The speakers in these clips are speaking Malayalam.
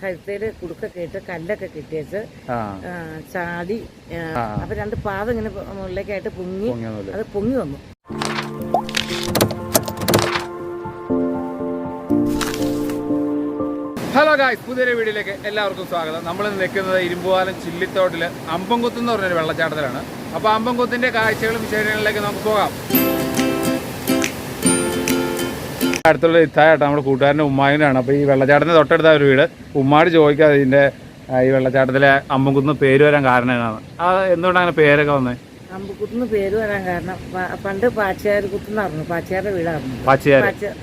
കഴുത്തേല് കുടുക്കൊക്കെ ഇട്ട് കല്ലൊക്കെ കെട്ടിയേച്ച് ചാടി. അപ്പൊ 2 പാദം ഇങ്ങനെ മുകളിലേക്കായിട്ട് പൊങ്ങി, അത് പൊങ്ങി വന്നു. ഹലോ ഗായ്സ്, പുതിയൊരു വീഡിയോയിലേക്ക് എല്ലാവർക്കും സ്വാഗതം. നമ്മൾ നിൽക്കുന്നത് ഇരുമ്പുപാലം ചില്ലിത്തോട്ടില് അമ്പംകുത്ത് എന്ന് പറഞ്ഞൊരു വെള്ളച്ചാട്ടത്തിലാണ്. അപ്പോൾ അമ്പംകുത്തിന്റെ കാഴ്ചകളും വിശേഷങ്ങളിലേക്ക് നമുക്ക് പോകാം. അടുത്തുള്ള ഇത്തായിട്ട് നമ്മുടെ കൂട്ടുകാരൻ്റെ ഉമ്മായിനാണ്. അപ്പോൾ ഈ വെള്ളച്ചാട്ടത്തിന് തൊട്ടടുത്ത ഒരു വീട്. ഉമ്മാട് ചോദിക്കാതെ ഇതിൻ്റെ ഈ വെള്ളച്ചാട്ടത്തിലെ അമ്പംകുന്ന് പേര് വരാൻ കാരണം എന്നാണ്. അത് എന്തുകൊണ്ടാണ് അങ്ങനെ പേരൊക്കെ വന്നത്? അമ്പുക്കുന്ന് പേര് വരാൻ കാരണം പണ്ട് പാച്ചിയാർ കുത്തുന്നായിരുന്നു. പാച്ചിയാരുടെ വീടായിരുന്നു.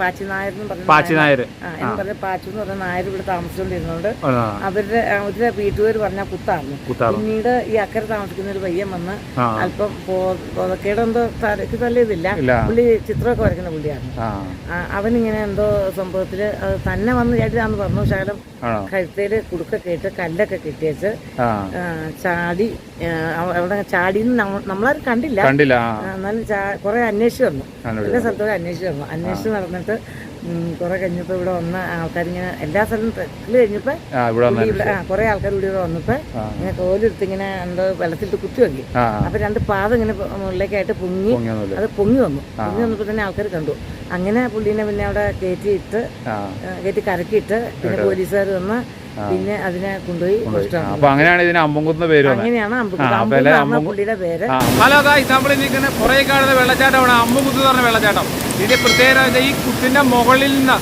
പാച്ചി നായർ എന്ന് പറഞ്ഞു. പാച്ചു എന്ന് പറഞ്ഞ നായർ ഇവിടെ താമസിച്ചുകൊണ്ടിരുന്നോണ്ട് അവരുടെ വീട്ടുപേര് പറഞ്ഞ കുത്തായിരുന്നു. പിന്നീട് ഈ അക്കരെ താമസിക്കുന്ന ഒരു പയ്യൻ വന്ന് അല്പം പുതക്കേടെന്തോ തലയ്ക്ക് തല്ലിയതില്ല. പുള്ളി ചിത്രമൊക്കെ വരയ്ക്കുന്ന പുള്ളിയായിരുന്നു. അവനിങ്ങനെ എന്തോ സംഭവത്തില് തന്നെ വന്ന് ചാടിതാന്ന് പറഞ്ഞു. ശകലം കഴുത്തേല് കുടുക്കൊക്കെ ഇട്ട് കല്ലൊക്കെ കെട്ടിയേച്ച് ചാടി. അവിടെ ചാടിന്ന് നമ്മളാരും കണ്ടില്ല. എന്നാലും കുറെ അന്വേഷിച്ചു വന്നു. എല്ലാ സ്ഥലത്തോടെ അന്വേഷിച്ച് നടന്നിട്ട് കുറെ കഴിഞ്ഞപ്പോ ഇവിടെ വന്ന ആൾക്കാരിങ്ങനെ എല്ലാ സ്ഥലവും കഴിഞ്ഞപ്പോ കുറെ ആൾക്കാർ ഇവിടെ വന്നപ്പോ ഇങ്ങനെ കോലെടുത്ത് ഇങ്ങനെ എന്തോ വെള്ളത്തിലിട്ട് കുത്തി വെക്കി. അപ്പൊ 2 പാദം ഇങ്ങനെ മുകളിലേക്കായിട്ട് പൊങ്ങി, അത് പൊങ്ങി വന്നപ്പോ തന്നെ ആൾക്കാർ കണ്ടു. അങ്ങനെ പുള്ളീനെ പിന്നെ അവിടെ കയറ്റി കരക്കിയിട്ട് പിന്നെ പോലീസുകാർ വന്ന് പിന്നെ അതിനെ കൊണ്ടുപോയി. അപ്പൊ അങ്ങനെയാണ് ഇതിന് അമ്പംകുന്ന് പേര്. അങ്ങനെയാണ് പുള്ളിയുടെ പേര്. ഹലോ ഗായ്സ്, നമ്മൾ നിൽക്കുന്ന പുറകെ കാണുന്ന വെള്ളച്ചാട്ടമാണ് അമ്പംകുത്ത് എന്ന് പറഞ്ഞ വെള്ളച്ചാട്ടം. ഇതിന്റെ പ്രത്യേകത ഈ കുത്തിന്റെ മുകളിൽ നിന്ന്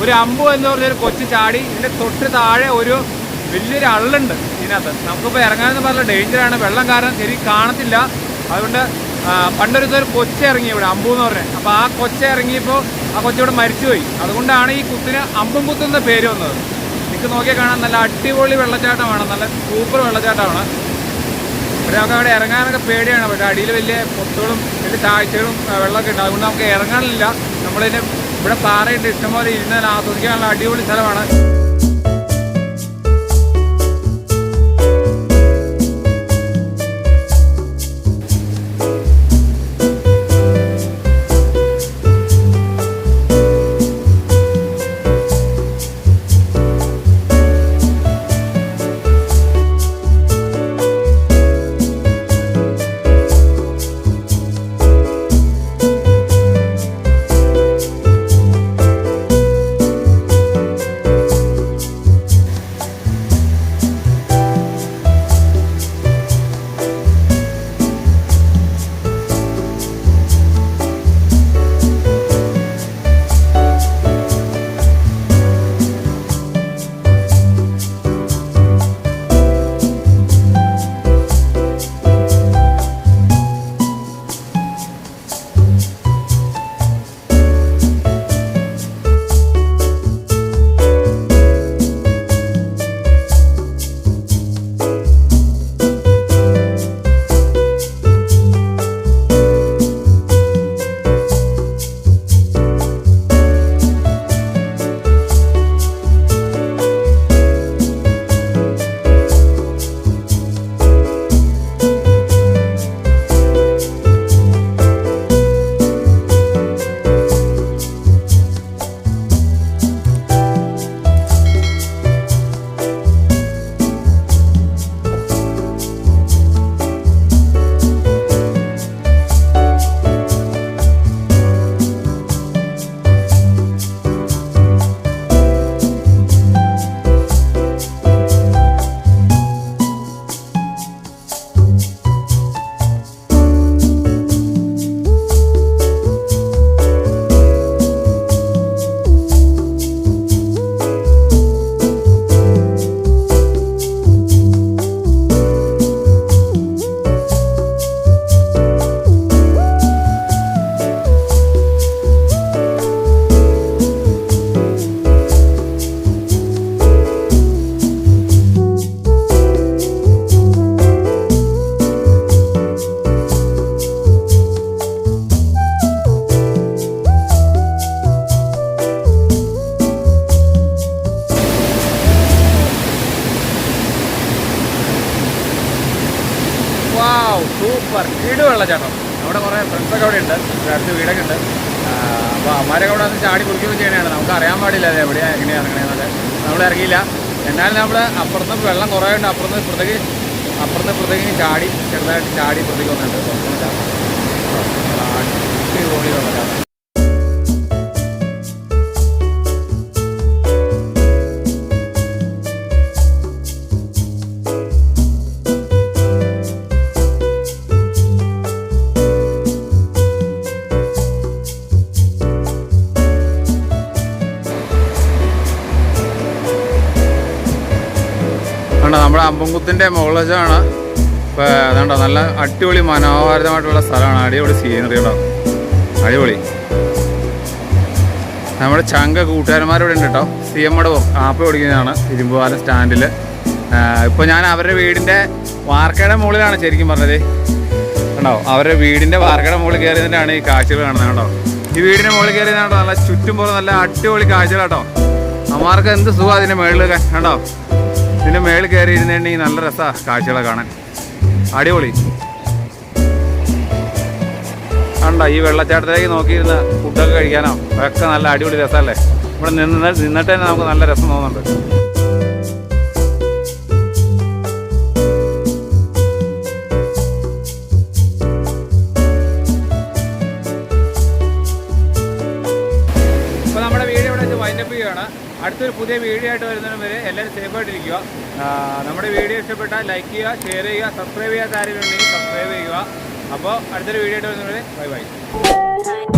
ഒരു അമ്പു എന്ന് പറഞ്ഞൊരു കൊച്ചു ചാടി. ഇതിന്റെ തൊട്ട് താഴെ ഒരു വലിയൊരു അള്ളുണ്ട് ഇതിനകത്ത്. നമുക്കിപ്പോൾ ഇറങ്ങാനെന്ന് പറഞ്ഞ ഡേഞ്ചറാണ്. വെള്ളം കാരണം ശരി കാണത്തില്ല. അതുകൊണ്ട് പണ്ടൊരു കൊച്ച ഇറങ്ങി ഇവിടെ, അമ്പു എന്ന് പറഞ്ഞത്. അപ്പോൾ ആ കൊച്ച ഇറങ്ങിയപ്പോൾ ആ കൊച്ചിവിടെ മരിച്ചുപോയി. അതുകൊണ്ടാണ് ഈ കുത്തിന് അമ്പംകുത്ത് എന്ന പേര് വന്നത്. നിങ്ങൾക്ക് നോക്കിയാൽ കാണാൻ നല്ല അടിപൊളി വെള്ളച്ചാട്ടമാണ്. നല്ല സൂപ്പർ വെള്ളച്ചാട്ടമാണ്. ഇവിടെ നമുക്ക് അവിടെ ഇറങ്ങാനൊക്കെ പേടിയാണ്. പക്ഷേ അടിയിൽ വലിയ പൊത്തുകളും വലിയ താഴ്ചകളും വെള്ളമൊക്കെ ഉണ്ട്. അതുകൊണ്ട് നമുക്ക് ഇറങ്ങാനില്ല. നമ്മളിതിന് ഇവിടെ പാറയുണ്ട്, ഇഷ്ടംപോലെ ഇരുന്നാൽ ആസ്വദിക്കാനുള്ള അടിപൊളി സ്ഥലമാണ്. സൂപ്പർ വീട് വെള്ളച്ചാട്ടം. അവിടെ കുറേ ഫ്രണ്ട്സൊക്കെ അവിടെ ഉണ്ട്, അടുത്ത് വീടൊക്കെ ഉണ്ട്. അപ്പോൾ അമ്മമാരൊക്കെ അവിടെ വന്ന് ചാടി കുടിക്കുകയൊക്കെ ചെയ്യണതാണ്. നമുക്ക് അറിയാൻ പാടില്ല അത് എവിടെയാണ് എങ്ങനെയാണ് ഇറങ്ങണമെന്നൊക്കെ. നമ്മൾ ഇറങ്ങിയില്ല. എന്നാലും നമ്മൾ അപ്പുറത്ത് വെള്ളം കുറേയുണ്ട്. അപ്പുറത്ത് ഇപ്പുറത്തേക്ക് ചാടി ചെറുതായിട്ട് ചാടി ഇപ്പുറത്തേക്ക് വന്നിട്ടുണ്ട്. അടിപൊളി വെള്ളച്ചാട്ടം. നമ്മുടെ അമ്പംകുത്തിൻ്റെ മുകൾ വശമാണ്. ഇപ്പോൾ അതുകൊണ്ടോ നല്ല അടിപൊളി മനോഹരമായിട്ടുള്ള സ്ഥലമാണ്. അടിപൊളി സീനറി ഉണ്ടോ, അടിപൊളി. നമ്മുടെ ചങ്ക കൂട്ടുകാരന്മാരിവിടെ ഉണ്ട് കേട്ടോ. CMയുടെ ആപ്പ് ഓടിക്കുന്നതാണ് ഇരുമ്പുപാലം സ്റ്റാൻഡിൽ. ഇപ്പോൾ ഞാൻ അവരുടെ വീടിൻ്റെ വാർക്കയുടെ മുകളിലാണ് ശരിക്കും പറഞ്ഞത്. കണ്ടോ, അവരുടെ വീടിൻ്റെ വാർക്കയുടെ മുകളിൽ കയറിയതിൻ്റെയാണ് ഈ കാഴ്ചകൾ കാണുന്നത്. കേട്ടോ, ഈ വീടിൻ്റെ മുകളിൽ കയറിയതാണ്ടോ നല്ല ചുറ്റും പോലെ നല്ല അടിപൊളി കാഴ്ചകൾ കേട്ടോ. അമ്മമാർക്ക് എന്ത് സുഖം അതിൻ്റെ മുകളിൽ കണ്ടോ. ഇതിൻ്റെ മേളിൽ കയറി ഇരുന്നുണ്ടെങ്കിൽ നല്ല രസമാണ് കാഴ്ചകളെ കാണാൻ. അടിപൊളി കണ്ടോ. ഈ വെള്ളച്ചാട്ടത്തിലേക്ക് നോക്കിയിരുന്ന് ഫുഡൊക്കെ കഴിക്കാനോ ഒക്കെ നല്ല അടിപൊളി രസമല്ലേ. ഇവിടെ നിന്നിട്ട് തന്നെ നമുക്ക് നല്ല രസം തോന്നുന്നുണ്ട്. ഇപ്പോൾ നമ്മുടെ വീഡിയോ ഇവിടെ വെച്ച് വൈൻഡപ്പ് ചെയ്യുകയാണ്. അടുത്തൊരു പുതിയ വീഡിയോ ആയിട്ട് വരുന്നതിന് വരെ എല്ലാവരും സേഫായിട്ടിരിക്കുക. നമ്മുടെ വീഡിയോ ഇഷ്ടപ്പെട്ടാൽ ലൈക്ക് ചെയ്യുക, ഷെയർ ചെയ്യുക, സബ്സ്ക്രൈബ് ചെയ്യാത്ത ആരെങ്കിലും ഉണ്ടെങ്കിൽ സബ്സ്ക്രൈബ് ചെയ്യുക. അപ്പോൾ അടുത്തൊരു വീഡിയോ ആയിട്ട് വരുന്നതിന് വരെ ബൈ ബൈ.